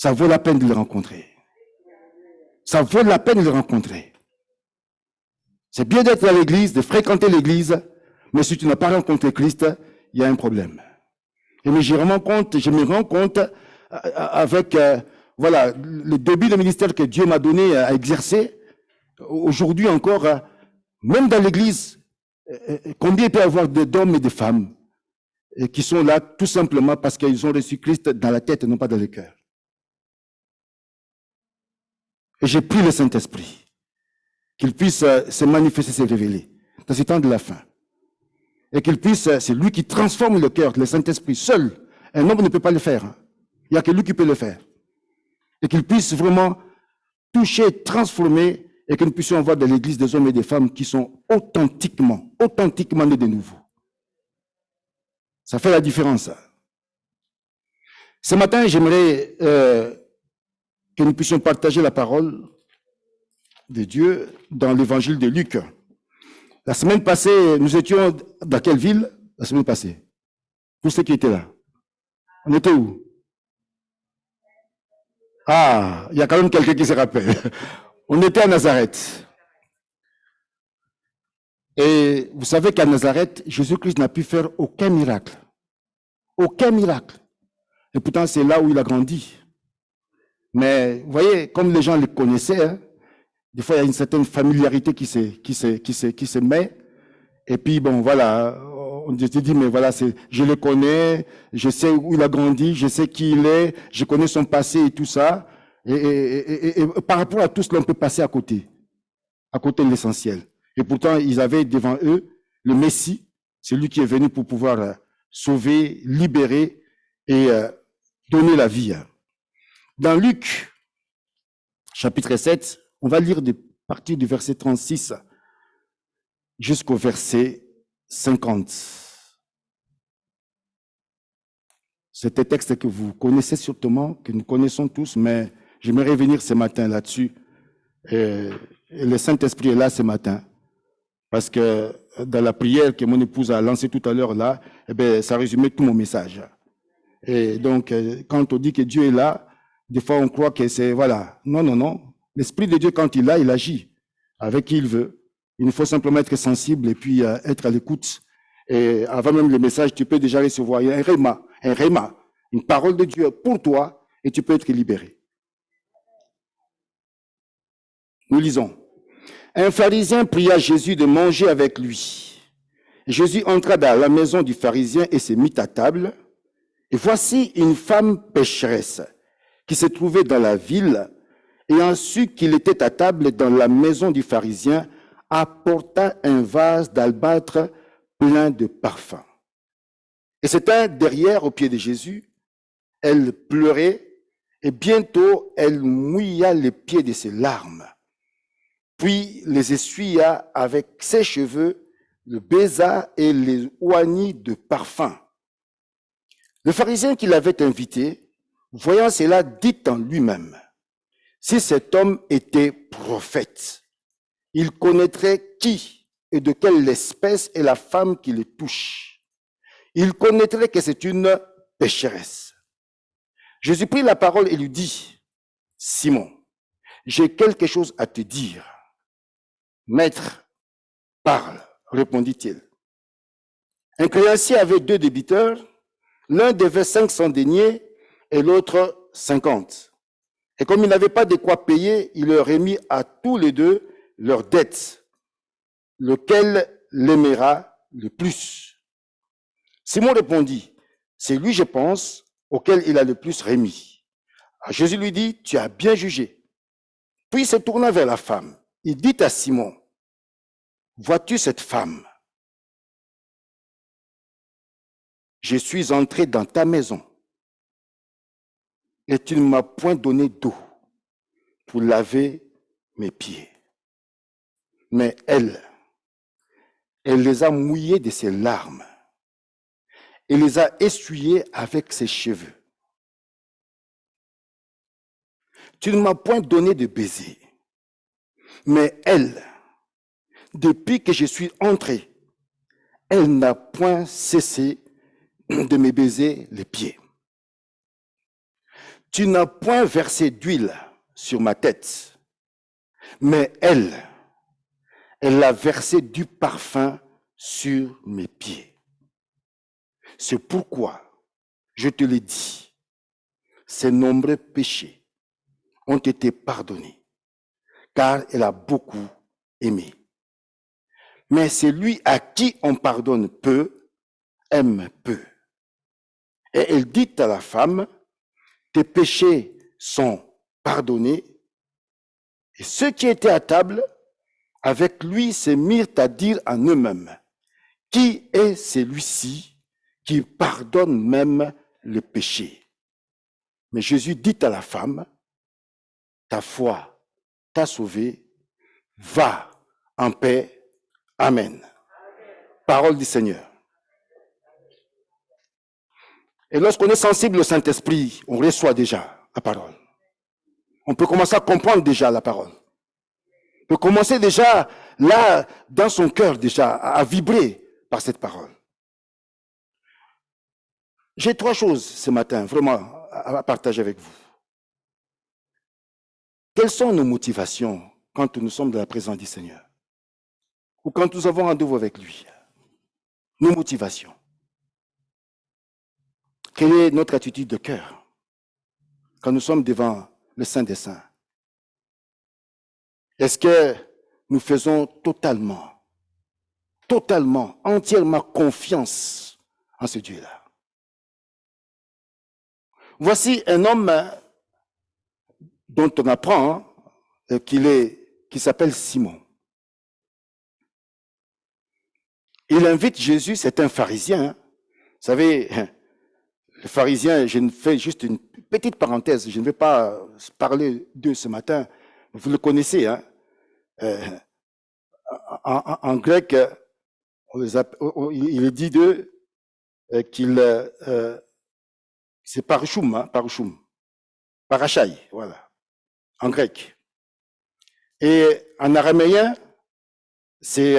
ça vaut la peine de le rencontrer. Ça vaut la peine de le rencontrer. C'est bien d'être à l'église, de fréquenter l'église, mais si tu n'as pas rencontré Christ, il y a un problème. Et mais je me rends compte avec voilà, le début de ministère que Dieu m'a donné à exercer. Aujourd'hui encore, même dans l'église, combien il peut y avoir d'hommes et de femmes qui sont là tout simplement parce qu'ils ont reçu Christ dans la tête et non pas dans le cœur. Et j'ai pris le Saint-Esprit, qu'il puisse se manifester, se révéler dans ce temps de la fin. Et qu'il puisse, c'est lui qui transforme le cœur, le Saint-Esprit seul. Un homme ne peut pas le faire. Il n'y a que lui qui peut le faire. Et qu'il puisse vraiment toucher, transformer, et que nous puissions avoir dans l'église des hommes et des femmes qui sont authentiquement nés de nouveau. Ça fait la différence. Ce matin, j'aimerais que nous puissions partager la parole de Dieu dans l'évangile de Luc. La semaine passée, nous étions dans quelle ville? La semaine passée. Tous ceux qui étaient là. On était où? Ah, il y a quand même quelqu'un qui se rappelle. On était à Nazareth. Et vous savez qu'à Nazareth, Jésus-Christ n'a pu faire aucun miracle. Aucun miracle. Et pourtant, c'est là où il a grandi. Mais vous voyez, comme les gens le connaissaient, hein, des fois, il y a une certaine familiarité qui se met. Et puis, bon, voilà, on se dit, mais voilà, je le connais, je sais où il a grandi, je sais qui il est, je connais son passé et tout ça. Et par rapport à tout cela, on peut passer à côté de l'essentiel. Et pourtant, ils avaient devant eux le Messie, c'est lui qui est venu pour pouvoir sauver, libérer et donner la vie. Dans Luc, chapitre 7, on va lire de partir du verset 36 jusqu'au verset 50. C'est un texte que vous connaissez sûrement, que nous connaissons tous, mais j'aimerais revenir ce matin là-dessus. Et le Saint-Esprit est là ce matin. Parce que dans la prière que mon épouse a lancée tout à l'heure là, eh bien, ça résumait tout mon message. Et donc, quand on dit que Dieu est là, des fois on croit que c'est, voilà. Non, non, non. L'Esprit de Dieu, quand il est là, il agit avec qui il veut. Il nous faut simplement être sensible et puis être à l'écoute. Et avant même le message, tu peux déjà recevoir un réma, une parole de Dieu pour toi et tu peux être libéré. Nous lisons. Un pharisien pria Jésus de manger avec lui. Jésus entra dans la maison du pharisien et se mit à table. Et voici une femme pécheresse qui se trouvait dans la ville, ayant su qu'il était à table dans la maison du pharisien, apporta un vase d'albâtre plein de parfums. Et c'était derrière au pied de Jésus. Elle pleurait et bientôt elle mouilla les pieds de ses larmes. Puis les essuya avec ses cheveux, le baisa et les oignit de parfum. Le pharisien qui l'avait invité, voyant cela, dit en lui-même, si cet homme était prophète, il connaîtrait qui et de quelle espèce est la femme qui le touche. Il connaîtrait que c'est une pécheresse. Jésus prit la parole et lui dit, Simon, j'ai quelque chose à te dire. Maître, parle, répondit-il. Un créancier avait 2 débiteurs, l'un devait 500 deniers et l'autre 50. Et comme il n'avait pas de quoi payer, il leur remit à tous les 2 leurs dettes. Lequel l'aimera le plus? Simon répondit, c'est lui, je pense, auquel il a le plus remis. Alors Jésus lui dit, tu as bien jugé. Puis il se tourna vers la femme. Il dit à Simon, vois-tu cette femme? Je suis entré dans ta maison et tu ne m'as point donné d'eau pour laver mes pieds. Mais elle les a mouillés de ses larmes et les a essuyés avec ses cheveux. Tu ne m'as point donné de baiser. Mais elle, depuis que je suis entré, elle n'a point cessé de me baiser les pieds. tu n'as point versé d'huile sur ma tête, mais elle a versé du parfum sur mes pieds. C'est pourquoi je te l'ai dit, ses nombreux péchés ont été pardonnés, car elle a beaucoup aimé. Mais celui à qui on pardonne peu, aime peu. Et elle dit à la femme, tes péchés sont pardonnés. Et ceux qui étaient à table avec lui se mirent à dire en eux-mêmes, qui est celui-ci qui pardonne même le péché? Mais Jésus dit à la femme, ta foi t'a sauvée, va en paix. Amen. Parole du Seigneur. Et lorsqu'on est sensible au Saint-Esprit, on reçoit déjà la parole. On peut commencer à comprendre déjà la parole. On peut commencer déjà, là, dans son cœur déjà, à vibrer par cette parole. J'ai 3 choses ce matin, vraiment, à partager avec vous. Quelles sont nos motivations quand nous sommes dans la présence du Seigneur? Ou quand nous avons rendez-vous avec lui? Nos motivations. Quelle est notre attitude de cœur quand nous sommes devant le Saint des Saints? Est-ce que nous faisons totalement, entièrement confiance en ce Dieu-là? Voici un homme dont on apprend qui s'appelle Simon. Il invite Jésus, c'est un pharisien. Vous savez, les pharisiens, je fais juste une petite parenthèse, je ne vais pas parler d'eux ce matin, vous le connaissez. Hein? En grec, il est dit d'eux c'est parouchoum, hein, parouchoum, parachai, voilà, en grec. Et en araméen, c'est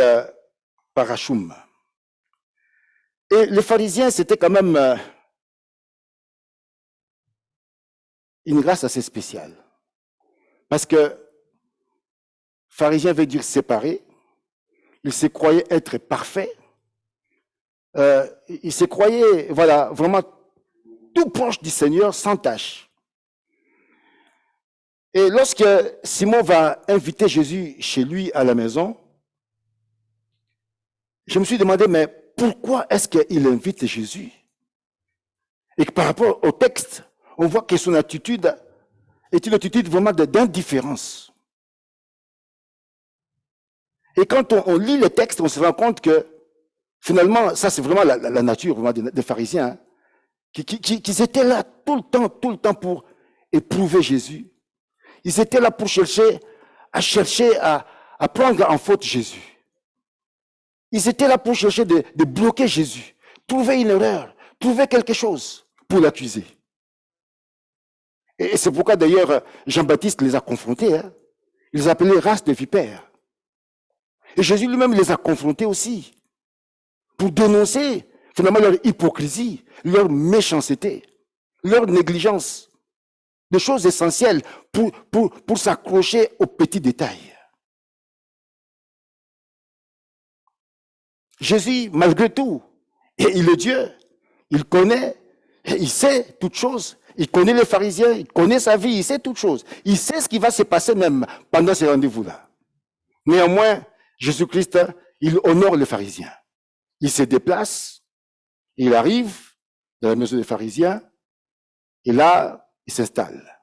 parachoum. Et les pharisiens, c'était quand même une race assez spéciale. Parce que pharisien veut dire séparé. Il se croyait être parfait. Il se croyait, voilà, vraiment tout proche du Seigneur, sans tâche. Et lorsque Simon va inviter Jésus chez lui à la maison, je me suis demandé, mais pourquoi est-ce qu'il invite Jésus? Et que par rapport au texte, on voit que son attitude est une attitude vraiment d'indifférence. Et quand on lit le texte, on se rend compte que finalement, ça c'est vraiment la nature vraiment des pharisiens, hein, qui étaient là tout le temps pour éprouver Jésus. Ils étaient là pour chercher à prendre en faute Jésus. Ils étaient là pour chercher de bloquer Jésus, trouver une erreur, trouver quelque chose pour l'accuser. Et c'est pourquoi d'ailleurs Jean-Baptiste les a confrontés. Hein. Il les appelait race de vipères. Et Jésus lui-même les a confrontés aussi pour dénoncer finalement leur hypocrisie, leur méchanceté, leur négligence, des choses essentielles pour s'accrocher aux petits détails. Jésus, malgré tout, et il est Dieu, il connaît, il sait toutes choses. Il connaît les pharisiens, il connaît sa vie, il sait toutes choses. Il sait ce qui va se passer même pendant ces rendez-vous-là. Néanmoins, Jésus-Christ, il honore les pharisiens. Il se déplace, il arrive dans la maison des pharisiens, et là, il s'installe.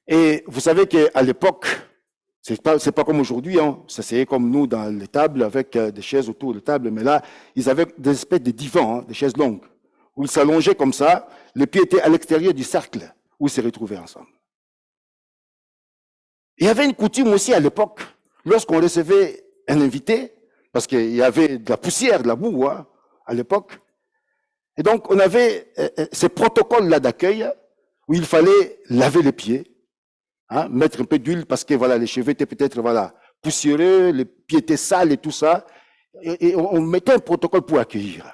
Et vous savez qu'à l'époque, c'est pas comme aujourd'hui, hein. Ça c'est comme nous dans les tables avec des chaises autour de table, mais là, ils avaient des espèces de divans, hein, des chaises longues, où ils s'allongeaient comme ça, les pieds étaient à l'extérieur du cercle, où ils se retrouvaient ensemble. Il y avait une coutume aussi à l'époque, lorsqu'on recevait un invité, parce qu'il y avait de la poussière, de la boue, hein, à l'époque. Et donc, on avait ces protocoles-là d'accueil, où il fallait laver les pieds, hein, mettre un peu d'huile parce que voilà, les cheveux étaient peut-être voilà, poussiéreux, les pieds étaient sales et tout ça. Et on mettait un protocole pour accueillir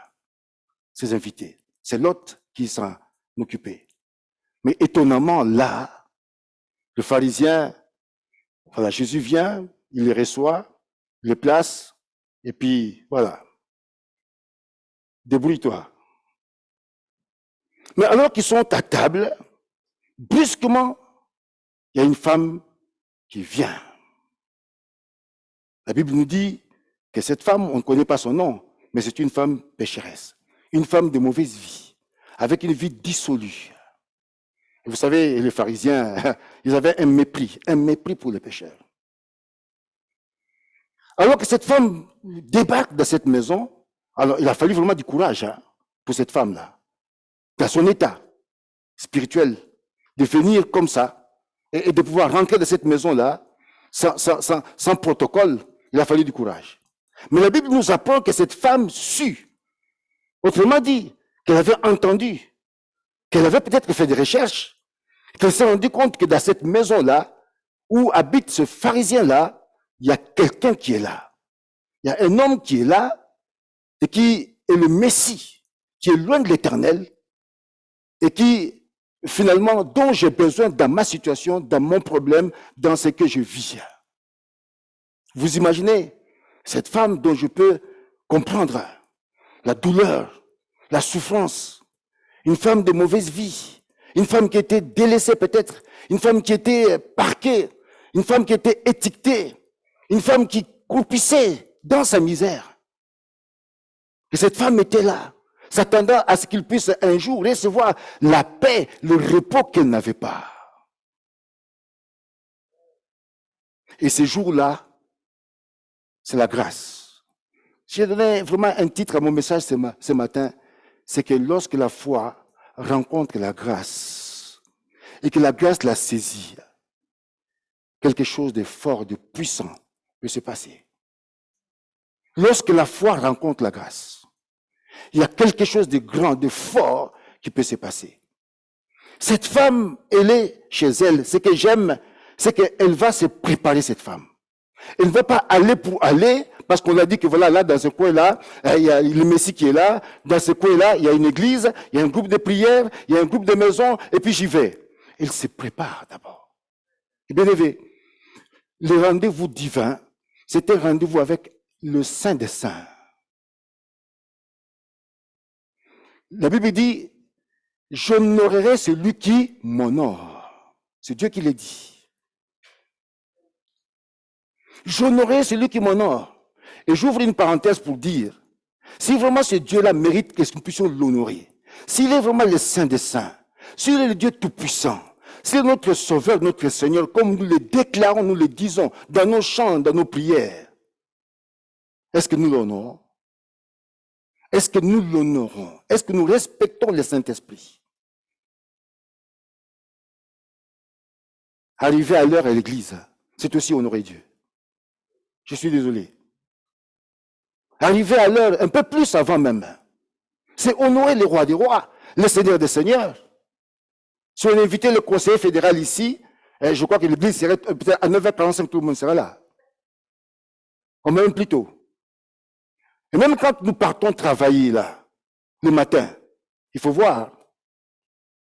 ces invités. C'est l'hôte qui s'en occupait. Mais étonnamment, là, le pharisien, voilà, Jésus vient, il les reçoit, il les place, et puis voilà, débrouille-toi. Mais alors qu'ils sont à table, brusquement, il y a une femme qui vient. La Bible nous dit que cette femme, on ne connaît pas son nom, mais c'est une femme pécheresse, une femme de mauvaise vie, avec une vie dissolue. Et vous savez, les pharisiens, ils avaient un mépris pour les pécheurs. Alors que cette femme débarque dans cette maison, alors il a fallu vraiment du courage pour cette femme-là, dans son état spirituel, de venir comme ça et de pouvoir rentrer dans cette maison-là sans protocole. Il a fallu du courage. Mais la Bible nous apprend que cette femme sut, autrement dit, qu'elle avait entendu, qu'elle avait peut-être fait des recherches, qu'elle s'est rendue compte que dans cette maison-là, où habite ce pharisien-là, il y a quelqu'un qui est là. Il y a un homme qui est là et qui est le Messie, qui est loin de l'Éternel et qui, finalement, dont j'ai besoin dans ma situation, dans mon problème, dans ce que je vis. Vous imaginez cette femme dont je peux comprendre la douleur, la souffrance, une femme de mauvaise vie, une femme qui était délaissée peut-être, une femme qui était parquée, une femme qui était étiquetée, une femme qui croupissait dans sa misère. Et cette femme était là, s'attendant à ce qu'il puisse un jour recevoir la paix, le repos qu'elle n'avait pas. Et ces jours-là, c'est la grâce. J'ai donné vraiment un titre à mon message ce matin, c'est que lorsque la foi rencontre la grâce et que la grâce la saisit, quelque chose de fort, de puissant peut se passer. Lorsque la foi rencontre la grâce, il y a quelque chose de grand, de fort qui peut se passer. Cette femme, elle est chez elle. Ce que j'aime, c'est qu'elle va se préparer, cette femme. Elle ne va pas aller pour aller, parce qu'on a dit que voilà, là, dans ce coin-là, il y a le Messie qui est là. Dans ce coin-là, il y a une église, il y a un groupe de prière, il y a un groupe de maisons, et puis j'y vais. Elle se prépare d'abord. Et bien aimé, le rendez-vous divin, c'est un rendez-vous avec le Saint des Saints. La Bible dit, j'honorerai celui qui m'honore. C'est Dieu qui l'a dit. J'honorerai celui qui m'honore. Et j'ouvre une parenthèse pour dire, si vraiment ce Dieu-là mérite que nous puissions l'honorer, s'il est vraiment le Saint des Saints, s'il est le Dieu Tout-Puissant, s'il est notre Sauveur, notre Seigneur, comme nous le déclarons, nous le disons, dans nos chants, dans nos prières, est-ce que nous l'honorons? Est-ce que nous l'honorons? Est-ce que nous respectons le Saint-Esprit? Arriver à l'heure à l'église, c'est aussi honorer Dieu. Je suis désolé. Arriver à l'heure, un peu plus avant même, c'est honorer le roi des rois, le Seigneur des seigneurs. Si on invitait le conseiller fédéral ici, je crois que l'église serait peut-être à 9h45, tout le monde sera là. Ou même plus tôt. Et même quand nous partons travailler là, le matin, il faut voir.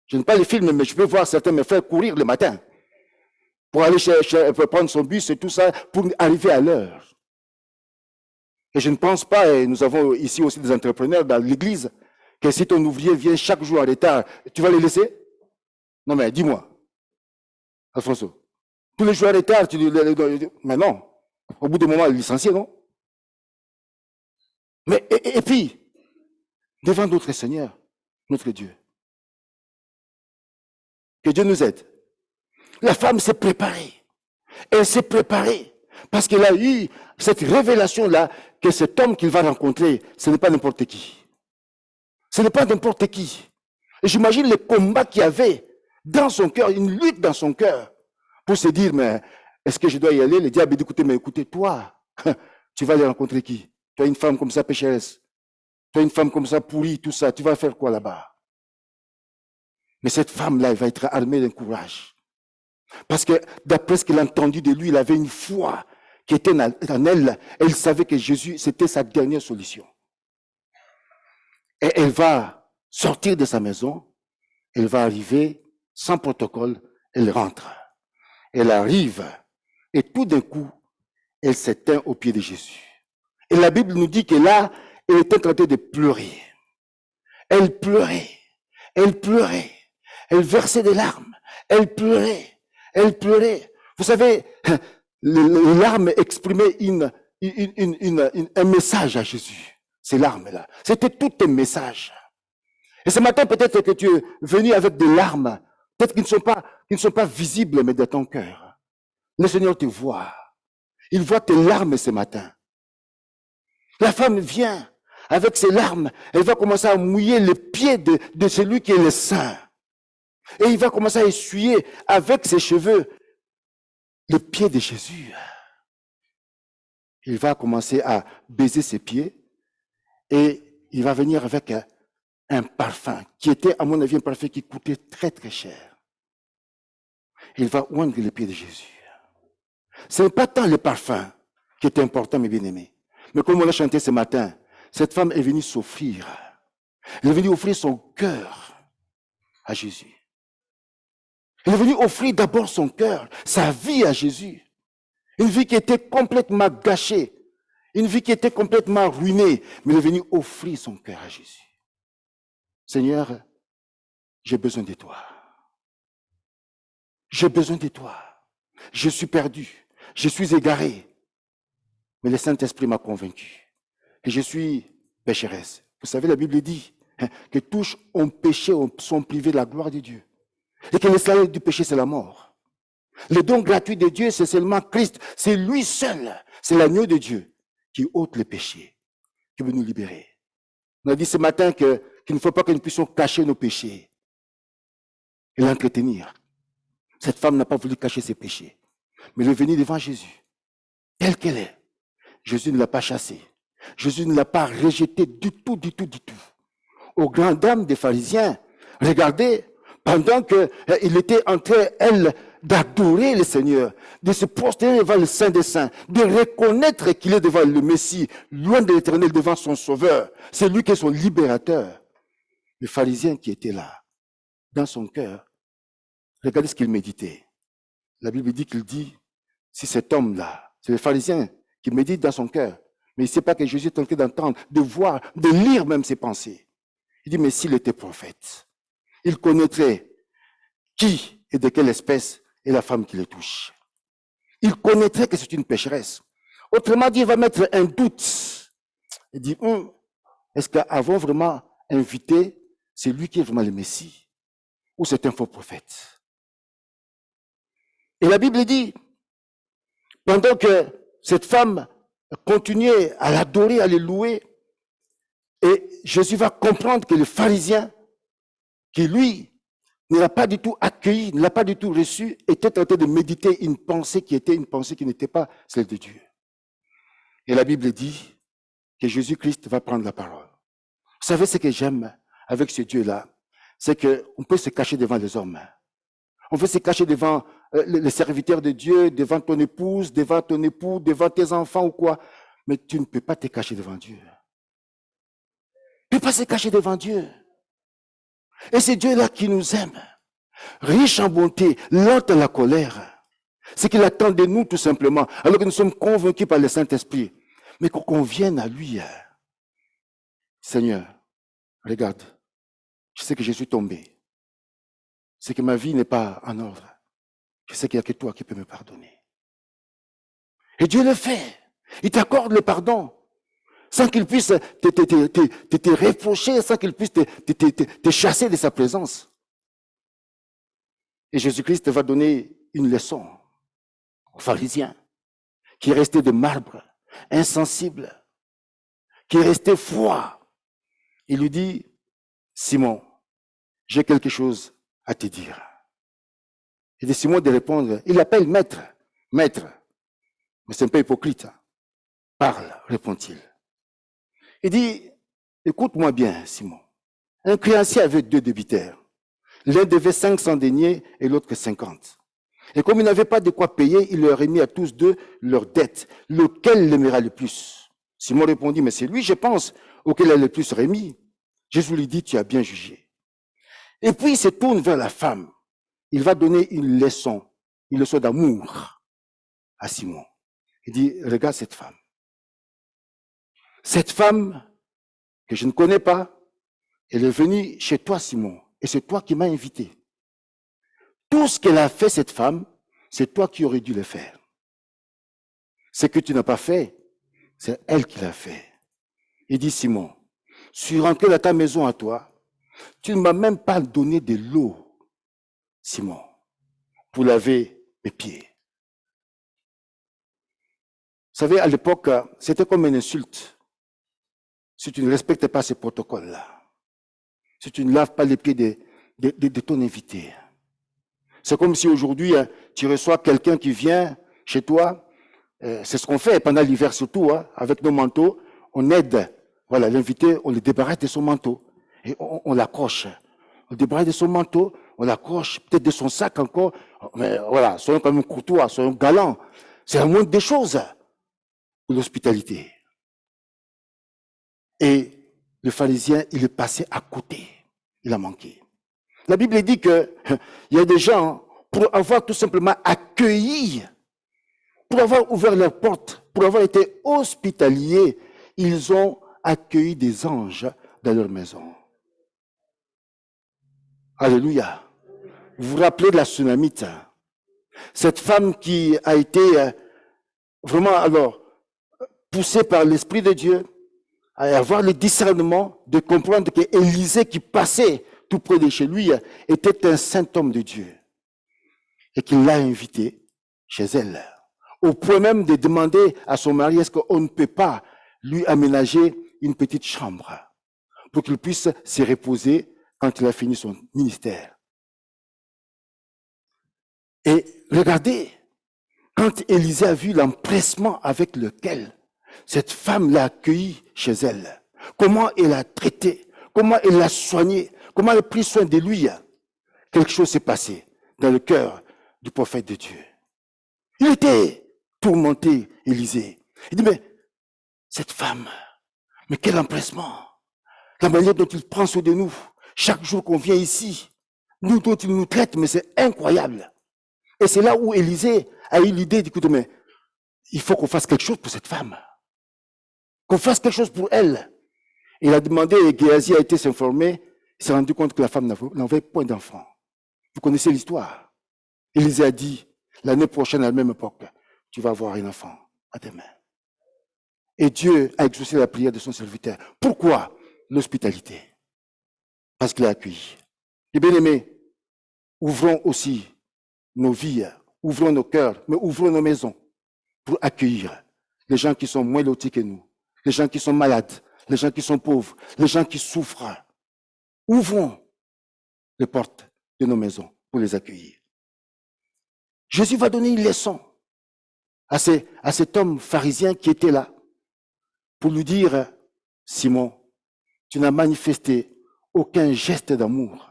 Je n'aime pas les films, mais je peux voir certains me faire courir le matin pour aller pour prendre son bus et tout ça, pour arriver à l'heure. Et je ne pense pas, et nous avons ici aussi des entrepreneurs dans l'église, que si ton ouvrier vient chaque jour en retard, tu vas les laisser? Non mais dis-moi, Alfonso, tous les jours en retard, mais non, au bout d'un moment, il est licencié, non? Mais et puis, devant notre Seigneur, notre Dieu, que Dieu nous aide. La femme s'est préparée. Elle s'est préparée parce qu'elle a eu cette révélation-là que cet homme qu'il va rencontrer, ce n'est pas n'importe qui. Ce n'est pas n'importe qui. Et j'imagine le combat qu'il y avait dans son cœur, une lutte dans son cœur pour se dire, mais est-ce que je dois y aller? Le diable dit, écoutez, mais écoutez, toi, tu vas aller rencontrer qui? Toi, une femme comme ça, pécheresse. Toi, une femme comme ça, pourrie, tout ça, tu vas faire quoi là-bas? Mais cette femme-là, elle va être armée d'un courage. Parce que d'après ce qu'elle a entendu de lui, il avait une foi qui était en elle. Elle savait que Jésus, c'était sa dernière solution. Et elle va sortir de sa maison, elle va arriver sans protocole, elle rentre. Elle arrive et tout d'un coup, elle s'éteint aux pieds de Jésus. Et la Bible nous dit que là, elle était en train de pleurer. Elle pleurait, elle pleurait, elle versait des larmes, elle pleurait, elle pleurait. Vous savez, les larmes exprimaient un message à Jésus. Ces larmes-là, c'était tout un message. Et ce matin, peut-être que tu es venu avec des larmes, peut-être qu'ils ne sont pas visibles, mais dans ton cœur. Le Seigneur te voit. Il voit tes larmes ce matin. La femme vient avec ses larmes, elle va commencer à mouiller les pieds de celui qui est le saint. Et il va commencer à essuyer avec ses cheveux les pieds de Jésus. Il va commencer à baiser ses pieds et il va venir avec un parfum qui était, à mon avis, un parfum qui coûtait très très cher. Il va oindre les pieds de Jésus. Ce n'est pas tant le parfum qui est important, mes bien-aimés. Mais comme on l'a chanté ce matin, cette femme est venue s'offrir. Elle est venue offrir son cœur à Jésus. Elle est venue offrir d'abord son cœur, sa vie à Jésus. Une vie qui était complètement gâchée. Une vie qui était complètement ruinée. Mais elle est venue offrir son cœur à Jésus. Seigneur, j'ai besoin de toi. J'ai besoin de toi. Je suis perdu. Je suis égaré. Mais le Saint-Esprit m'a convaincu. Et je suis pécheresse. Vous savez, la Bible dit que tous ont péché, sont privés de la gloire de Dieu. Et que le salaire du péché, c'est la mort. Le don gratuit de Dieu, c'est seulement Christ. C'est lui seul. C'est l'agneau de Dieu qui ôte le péché, qui veut nous libérer. On a dit ce matin qu'il ne faut pas que nous puissions cacher nos péchés et l'entretenir. Cette femme n'a pas voulu cacher ses péchés, mais elle est venue devant Jésus, telle qu'elle est. Jésus ne l'a pas chassée. Jésus ne l'a pas rejetée du tout, du tout, du tout. Aux grandes dames des pharisiens, regardez, pendant qu'il était en train, elle, d'adorer le Seigneur, de se prosterner devant le Saint des Saints, de reconnaître qu'il est devant le Messie, loin de l'Éternel, devant son Sauveur. C'est lui qui est son libérateur. Le pharisien qui était là, dans son cœur, regardez ce qu'il méditait. La Bible dit qu'il dit, si cet homme-là, c'est le pharisien qui médite dans son cœur, mais il ne sait pas que Jésus est en train d'entendre, de voir, de lire même ses pensées. Il dit, mais s'il était prophète, il connaîtrait qui et de quelle espèce est la femme qui le touche. Il connaîtrait que c'est une pécheresse. Autrement dit, il va mettre un doute. Il dit, est-ce qu'avant vraiment invité, c'est lui qui est vraiment le Messie, ou c'est un faux prophète? Et la Bible dit, pendant que cette femme continuait à l'adorer, à le louer, et Jésus va comprendre que le pharisien, qui lui ne l'a pas du tout accueilli, ne l'a pas du tout reçu, était en train de méditer une pensée qui n'était pas celle de Dieu. Et la Bible dit que Jésus-Christ va prendre la parole. Vous savez ce que j'aime avec ce Dieu-là, c'est qu'on peut se cacher devant les hommes. On peut se cacher devant les serviteurs de Dieu, devant ton épouse, devant ton époux, devant tes enfants ou quoi. Mais tu ne peux pas te cacher devant Dieu. Tu ne peux pas se cacher devant Dieu. Et c'est Dieu-là qui nous aime. Riche en bonté, lent à la colère. C'est qu'il attend de nous tout simplement, alors que nous sommes convaincus par le Saint-Esprit. Mais qu'on vienne à lui. Seigneur, regarde, je sais que je suis tombé. C'est que ma vie n'est pas en ordre. Je sais qu'il n'y a que toi qui peux me pardonner. Et Dieu le fait. Il t'accorde le pardon. Sans qu'il puisse te reprocher, sans qu'il puisse te chasser de sa présence. Et Jésus-Christ va donner une leçon aux pharisiens, qui est resté de marbre, insensible, qui est resté froid. Il lui dit, Simon, j'ai quelque chose à te dire. Et de Simon de répondre, il l'appelle maître, maître. Mais c'est un peu hypocrite. Parle, répond-il. Il dit, écoute-moi bien, Simon. Un créancier avait 2 débiteurs. L'un devait 500 deniers et l'autre 50. Et comme il n'avait pas de quoi payer, il leur remis à tous 2 leurs dettes. Lequel l'aimera le plus? Simon répondit, mais c'est lui, je pense, auquel il a le plus remis. Jésus lui dit, tu as bien jugé. Et puis il se tourne vers la femme. Il va donner une leçon d'amour à Simon. Il dit, regarde cette femme. Cette femme que je ne connais pas, elle est venue chez toi, Simon, et c'est toi qui m'as invité. Tout ce qu'elle a fait, cette femme, c'est toi qui aurais dû le faire. Ce que tu n'as pas fait, c'est elle qui l'a fait. Il dit, Simon, je suis rentré dans ta maison à toi, tu ne m'as même pas donné de l'eau, Simon, pour laver mes pieds. Vous savez, à l'époque, c'était comme une insulte. Si tu ne respectes pas ces protocoles-là, si tu ne laves pas les pieds de ton invité. C'est comme si aujourd'hui, tu reçois quelqu'un qui vient chez toi. C'est ce qu'on fait pendant l'hiver surtout, avec nos manteaux. On aide, voilà, l'invité, on le débarrasse de son manteau. Et on l'accroche. On le débarrasse de son manteau, on l'accroche, peut-être de son sac encore. Mais voilà, soyons quand même courtois, soyons galants. C'est la moindre des choses pour l'hospitalité. Et le pharisien, il est passé à côté. Il a manqué. La Bible dit que il y a des gens, pour avoir tout simplement accueilli, pour avoir ouvert leurs portes, pour avoir été hospitaliers, ils ont accueilli des anges dans leur maison. Alléluia. Vous vous rappelez de la Sunamite? Cette femme qui a été vraiment poussée par l'Esprit de Dieu à avoir le discernement de comprendre que Élisée qui passait tout près de chez lui était un saint homme de Dieu et qu'il l'a invité chez elle, au point même de demander à son mari est-ce qu'on ne peut pas lui aménager une petite chambre pour qu'il puisse se reposer quand il a fini son ministère. Et regardez, quand Élisée a vu l'empressement avec lequel cette femme l'a accueilli chez elle, comment elle l'a traité, comment elle l'a soigné, comment elle a pris soin de lui, quelque chose s'est passé dans le cœur du prophète de Dieu. Il était tourmenté, Élisée. Il dit, mais cette femme, mais quel empressement. La manière dont il prend soin de nous, chaque jour qu'on vient ici, nous dont il nous traite, mais c'est incroyable. Et c'est là où Élisée a eu l'idée, d'écouter, mais il faut qu'on fasse quelque chose pour cette femme. Qu'on fasse quelque chose pour elle. Il a demandé, et Géasi a été s'informer, il s'est rendu compte que la femme n'avait point d'enfant. Vous connaissez l'histoire. Élisée a dit, l'année prochaine, à la même époque, tu vas avoir un enfant à tes mains. Et Dieu a exaucé la prière de son serviteur. Pourquoi? L'hospitalité. Parce qu'il a accueilli. Et bien aimés, ouvrons aussi nos vies, ouvrons nos cœurs, mais ouvrons nos maisons pour accueillir les gens qui sont moins lotis que nous, les gens qui sont malades, les gens qui sont pauvres, les gens qui souffrent. Ouvrons les portes de nos maisons pour les accueillir. Jésus va donner une leçon à cet homme pharisien qui était là pour lui dire, Simon, tu n'as manifesté aucun geste d'amour,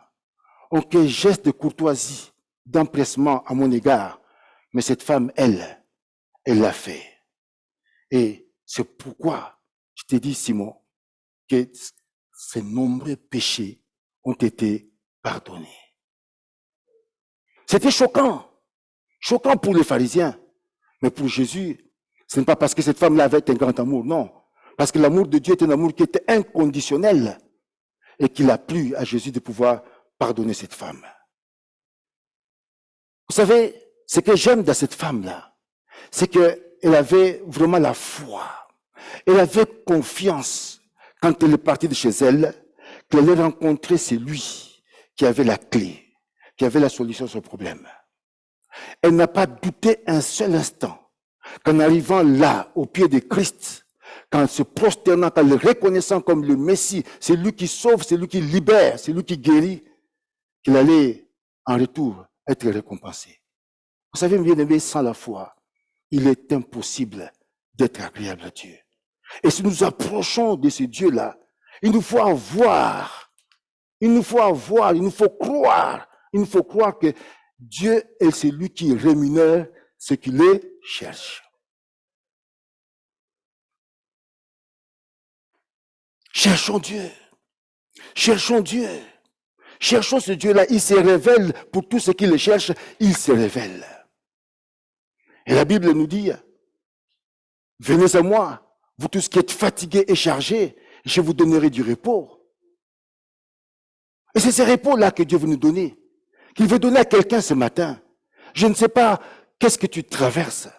aucun geste de courtoisie, d'empressement à mon égard, mais cette femme, elle l'a fait. Et c'est pourquoi je t'ai dit, Simon, que ces nombreux péchés ont été pardonnés. C'était choquant pour les pharisiens, mais pour Jésus, ce n'est pas parce que cette femme-là avait un grand amour, non. Parce que l'amour de Dieu est un amour qui était inconditionnel et qu'il a plu à Jésus de pouvoir pardonner cette femme. Vous savez, ce que j'aime dans cette femme-là, c'est qu'elle avait vraiment la foi. Elle avait confiance quand elle est partie de chez elle, qu'elle allait rencontrer celui qui avait la clé, qui avait la solution sur le problème. Elle n'a pas douté un seul instant qu'en arrivant là, au pied de Christ, qu'en se prosternant, qu'en le reconnaissant comme le Messie, c'est lui qui sauve, c'est lui qui libère, c'est lui qui guérit, qu'il allait en retour être récompensé. Vous savez, bien aimé, sans la foi, il est impossible d'être agréable à Dieu. Et si nous approchons de ce Dieu-là, il nous faut avoir, il nous faut croire que Dieu est celui qui rémunère ce qui les cherche. Cherchons Dieu. Cherchons Dieu. Cherchons ce Dieu-là. Il se révèle pour tous ceux qui le cherchent. Il se révèle. Et la Bible nous dit, venez à moi, vous tous qui êtes fatigués et chargés, je vous donnerai du repos. Et c'est ce repos-là que Dieu veut nous donner, qu'il veut donner à quelqu'un ce matin. Je ne sais pas qu'est-ce que tu traverses.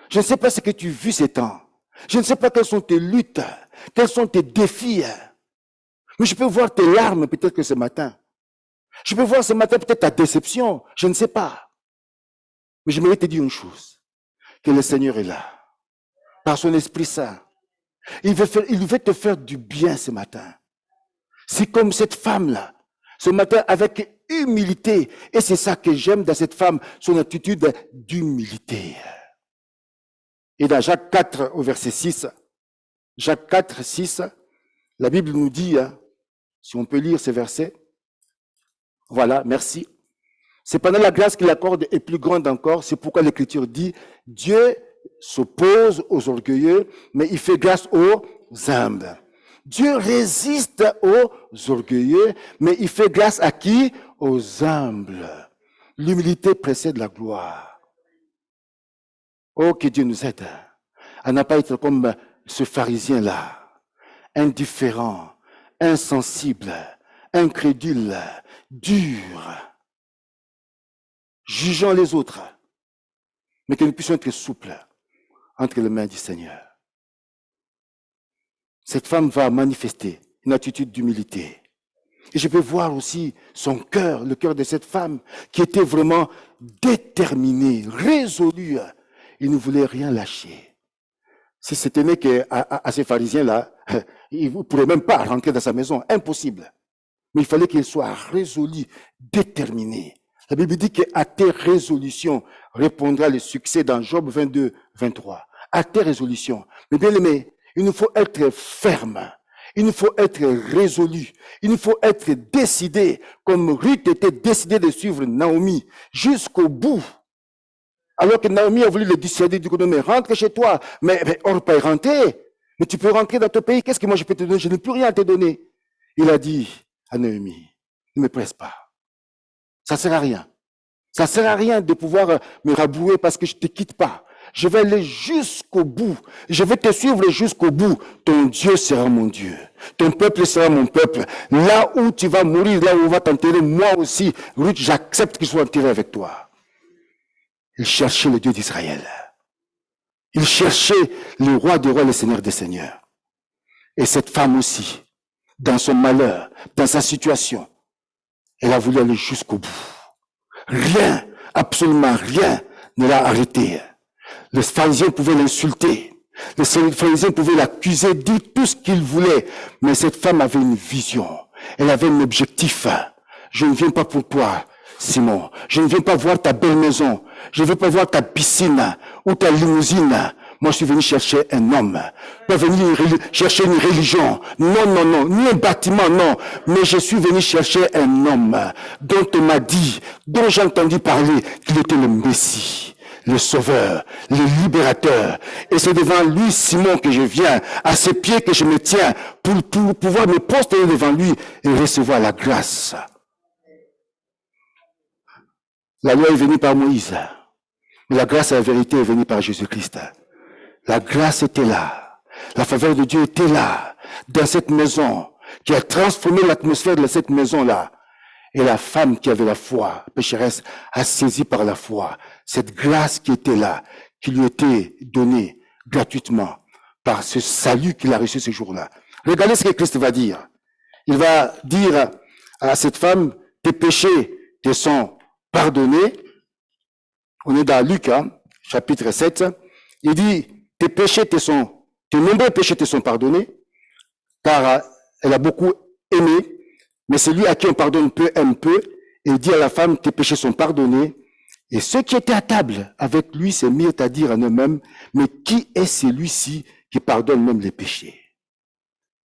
Je ne sais pas ce que tu vis ces temps. Je ne sais pas quelles sont tes luttes, quels sont tes défis. Mais je peux voir tes larmes peut-être que ce matin. Je peux voir ce matin peut-être ta déception. Je ne sais pas. Mais j'aimerais te dire une chose, que le Seigneur est là, par son Esprit Saint. Il veut te faire du bien ce matin. C'est comme cette femme-là, ce matin avec humilité. Et c'est ça que j'aime dans cette femme, son attitude d'humilité. Et dans Jacques 4, au verset 6, Jacques 4, 6, la Bible nous dit, si on peut lire ces versets, voilà, merci. Cependant, la grâce qu'il accorde est plus grande encore. C'est pourquoi l'Écriture dit, Dieu s'oppose aux orgueilleux, mais il fait grâce aux humbles. Dieu résiste aux orgueilleux, mais il fait grâce à qui? Aux humbles. L'humilité précède la gloire. Oh, que Dieu nous aide à ne pas être comme ce pharisien-là, indifférent, insensible, incrédule, dur, jugeant les autres, mais que nous puissions être souples entre les mains du Seigneur. Cette femme va manifester une attitude d'humilité. Et je peux voir aussi son cœur, le cœur de cette femme, qui était vraiment déterminée, résolue. Il ne voulait rien lâcher. Si c'était né à ces pharisiens-là, il ne pourrait même pas rentrer dans sa maison, impossible. Mais il fallait qu'il soit résolu, déterminé. La Bible dit qu'à tes résolutions répondra le succès dans Job 22, 23. À tes résolutions. Mais bien aimé, il nous faut être ferme. Il nous faut être résolu. Il nous faut être décidé, comme Ruth était décidée de suivre Naomi jusqu'au bout. Alors que Naomi a voulu le dissuader, du coup, mais rentre chez toi. Mais on ne peut pas y rentrer. Mais tu peux rentrer dans ton pays. Qu'est-ce que moi je peux te donner? Je n'ai plus rien à te donner. Il a dit à Naomi, ne me presse pas. Ça ne sert à rien. Ça ne sert à rien de pouvoir me rabouer parce que je ne te quitte pas. Je vais aller jusqu'au bout. Je vais te suivre jusqu'au bout. Ton Dieu sera mon Dieu. Ton peuple sera mon peuple. Là où tu vas mourir, là où on va t'enterrer, moi aussi, Ruth, j'accepte qu'il soit enterré avec toi. Il cherchait le Dieu d'Israël. Il cherchait le roi des rois, le Seigneur des seigneurs. Et cette femme aussi, dans son malheur, dans sa situation, elle a voulu aller jusqu'au bout. Rien, absolument rien ne l'a arrêté. Les pharisiens pouvaient l'insulter. Les pharisiens pouvaient l'accuser, dire tout ce qu'ils voulaient. Mais cette femme avait une vision. Elle avait un objectif. Je ne viens pas pour toi, Simon. Je ne viens pas voir ta belle maison. Je ne veux pas voir ta piscine ou ta limousine. Moi, je suis venu chercher un homme. Pas venir chercher une religion. Non, non, non. Ni un bâtiment, non. Mais je suis venu chercher un homme dont on m'a dit, dont j'ai entendu parler qu'il était le Messie, le Sauveur, le Libérateur. Et c'est devant lui, Simon, que je viens, à ses pieds que je me tiens, pour pouvoir me prosterner devant lui et recevoir la grâce. La loi est venue par Moïse. Mais la grâce et la vérité est venue par Jésus-Christ. La grâce était là. La faveur de Dieu était là, dans cette maison, qui a transformé l'atmosphère de cette maison-là. Et la femme qui avait la foi, pécheresse, a saisi par la foi cette grâce qui était là, qui lui était donnée gratuitement par ce salut qu'il a reçu ce jour-là. Regardez ce que Christ va dire. Il va dire à cette femme, tes péchés te sont pardonnés. On est dans Luc, chapitre 7. Il dit, tes nombreux péchés te sont pardonnés, car elle a beaucoup aimé, mais celui à qui on pardonne peu aime peu. Et il dit à la femme, tes péchés sont pardonnés. Et ceux qui étaient à table avec lui se mirent à dire en eux-mêmes, mais qui est celui-ci qui pardonne même les péchés?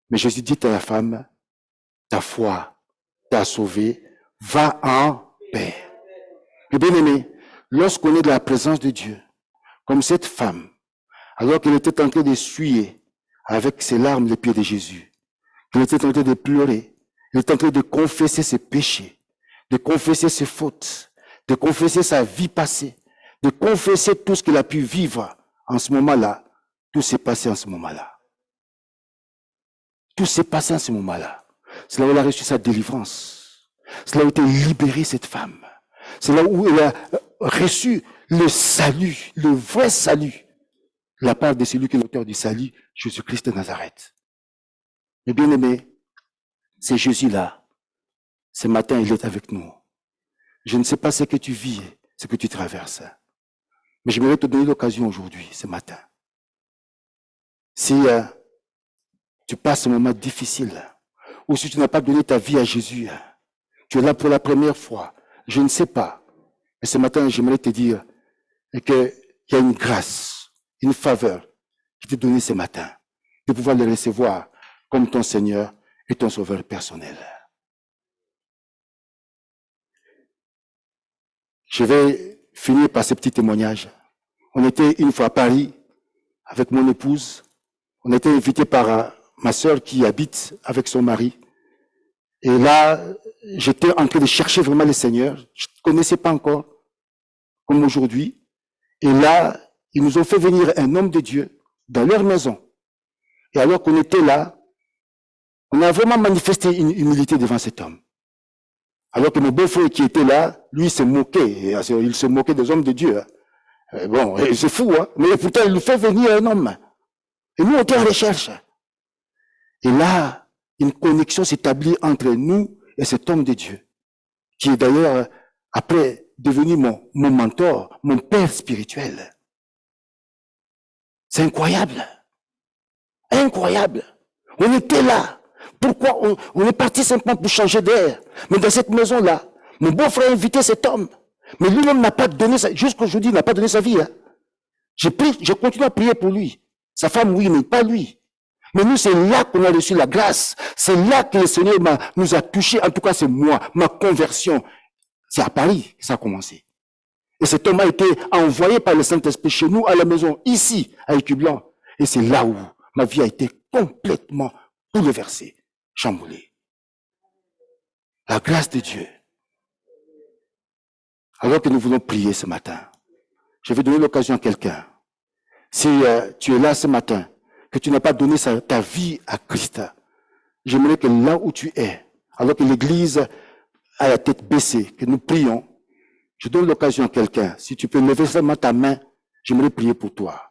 Mais Jésus dit à la femme, ta foi t'a sauvé, va en paix. Et bien aimé, lorsqu'on est dans la présence de Dieu, comme cette femme, alors qu'elle était en train d'essuyer avec ses larmes les pieds de Jésus, qu'elle était en train de pleurer, Il est en train de confesser ses péchés, de confesser ses fautes, de confesser sa vie passée, de confesser tout ce qu'il a pu vivre en ce moment-là. Tout s'est passé en ce moment-là. Tout s'est passé en ce moment-là. C'est là où elle a reçu sa délivrance. C'est là où elle a été libérée, cette femme. C'est là où elle a reçu le salut, le vrai salut, de la part de celui qui est l'auteur du salut, Jésus-Christ de Nazareth. Mais bien aimé, c'est Jésus-là. Ce matin, il est avec nous. Je ne sais pas ce que tu vis, ce que tu traverses. Mais je voudrais te donner l'occasion aujourd'hui, ce matin. Si tu passes un moment difficile, ou si tu n'as pas donné ta vie à Jésus, tu es là pour la première fois, je ne sais pas. Mais ce matin, j'aimerais te dire qu'il y a une grâce, une faveur qui t'est donnée ce matin, de pouvoir le recevoir comme ton Seigneur et ton Sauveur personnel. Je vais finir par ce petit témoignage. On était une fois à Paris avec mon épouse. On a été invité par ma sœur qui habite avec son mari. Et là, j'étais en train de chercher vraiment le Seigneur. Je ne connaissais pas encore, comme aujourd'hui. Et là, ils nous ont fait venir un homme de Dieu dans leur maison. Et alors qu'on était là, on a vraiment manifesté une humilité devant cet homme. Alors que mon beau-frère qui était là, lui, se moquait. Il se moquait des hommes de Dieu. Bon, c'est fou, hein. Mais pourtant, il nous fait venir un homme. Et nous, on était en recherche. Et là, une connexion s'établit entre nous et cet homme de Dieu, qui est d'ailleurs, après, devenu mon mentor, mon père spirituel. C'est incroyable. Incroyable. On était là. Pourquoi on est parti simplement pour changer d'air? Mais dans cette maison-là, mon beau-frère a invité cet homme. Mais lui-même n'a pas donné sa vie. Jusqu'aujourd'hui, il n'a pas donné sa vie. Hein. J'ai continué à prier pour lui. Sa femme, oui, mais pas lui. Mais nous, c'est là qu'on a reçu la grâce. C'est là que le Seigneur nous a touchés. En tout cas, c'est moi, ma conversion. C'est à Paris que ça a commencé. Et cet homme a été envoyé par le Saint-Esprit chez nous, à la maison, ici, à Écublanc. Et c'est là où ma vie a été complètement bouleversée, chamboulée. La grâce de Dieu. Alors que nous voulons prier ce matin, je vais donner l'occasion à quelqu'un. Si tu es là ce matin, que tu n'as pas donné ta vie à Christ, j'aimerais que là où tu es, alors que l'Église a la tête baissée, que nous prions, je donne l'occasion à quelqu'un. Si tu peux lever seulement ta main, j'aimerais prier pour toi.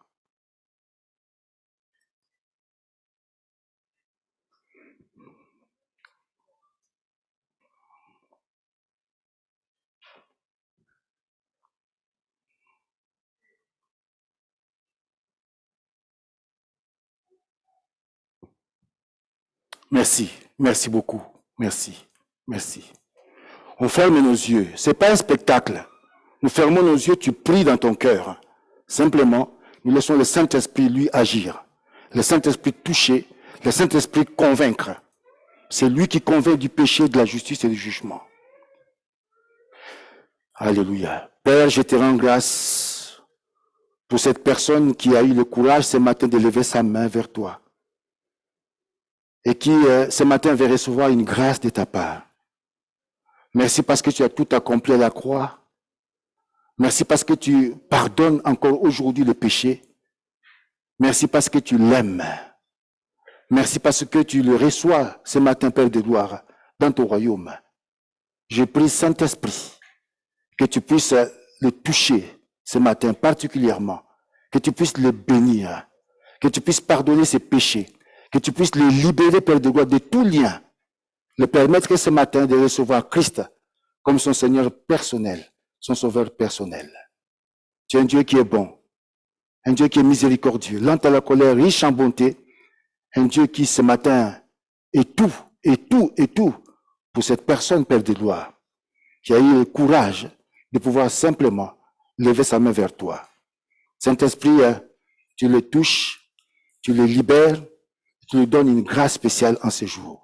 Merci. Merci beaucoup. Merci. Merci. On ferme nos yeux. C'est pas un spectacle. Nous fermons nos yeux, tu pries dans ton cœur. Simplement, nous laissons le Saint-Esprit lui agir. Le Saint-Esprit toucher, le Saint-Esprit convaincre. C'est lui qui convainc du péché, de la justice et du jugement. Alléluia. Père, je te rends grâce pour cette personne qui a eu le courage ce matin de lever sa main vers toi. Et qui, ce matin, va recevoir une grâce de ta part. Merci parce que tu as tout accompli à la croix. Merci parce que tu pardonnes encore aujourd'hui le péché. Merci parce que tu l'aimes. Merci parce que tu le reçois ce matin, Père de gloire, dans ton royaume. Je prie, Saint-Esprit, que tu puisses le toucher ce matin particulièrement, que tu puisses le bénir, que tu puisses pardonner ses péchés, que tu puisses le libérer, Père de gloire, de tout lien, le permettre ce matin de recevoir Christ comme son Seigneur personnel, son Sauveur personnel. Tu es un Dieu qui est bon, un Dieu qui est miséricordieux, lent à la colère, riche en bonté, un Dieu qui ce matin est tout, est tout, est tout pour cette personne, Père de gloire, qui a eu le courage de pouvoir simplement lever sa main vers toi. Saint-Esprit, tu le touches, tu le libères, tu lui donnes une grâce spéciale en ce jour.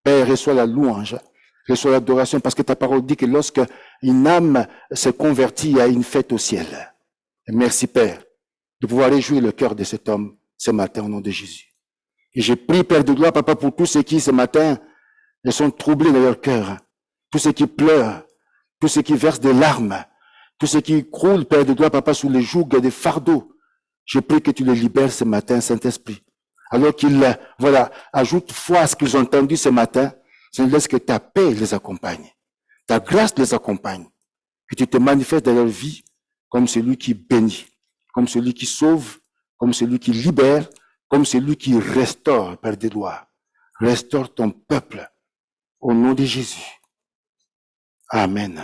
Père, reçois la louange, reçois l'adoration, parce que ta parole dit que lorsque une âme se convertit, il y a une fête au ciel. Et merci, Père, de pouvoir réjouir le cœur de cet homme ce matin au nom de Jésus. Et je prie, Père de gloire, Papa, pour tous ceux qui, ce matin, Elles sont troublées dans leur cœur. Tous ceux qui pleurent, tous ceux qui versent des larmes, tous ceux qui croulent, Père de gloire, Papa, sous les jougs des fardeaux. Je prie que tu les libères ce matin, Saint-Esprit. Alors qu'ils, ajoutent foi à ce qu'ils ont entendu ce matin, je laisse que ta paix les accompagne. Ta grâce les accompagne. Que tu te manifestes dans leur vie comme celui qui bénit, comme celui qui sauve, comme celui qui libère, comme celui qui restaure, Père de gloire. Restaure ton peuple. Au nom de Jésus. Amen.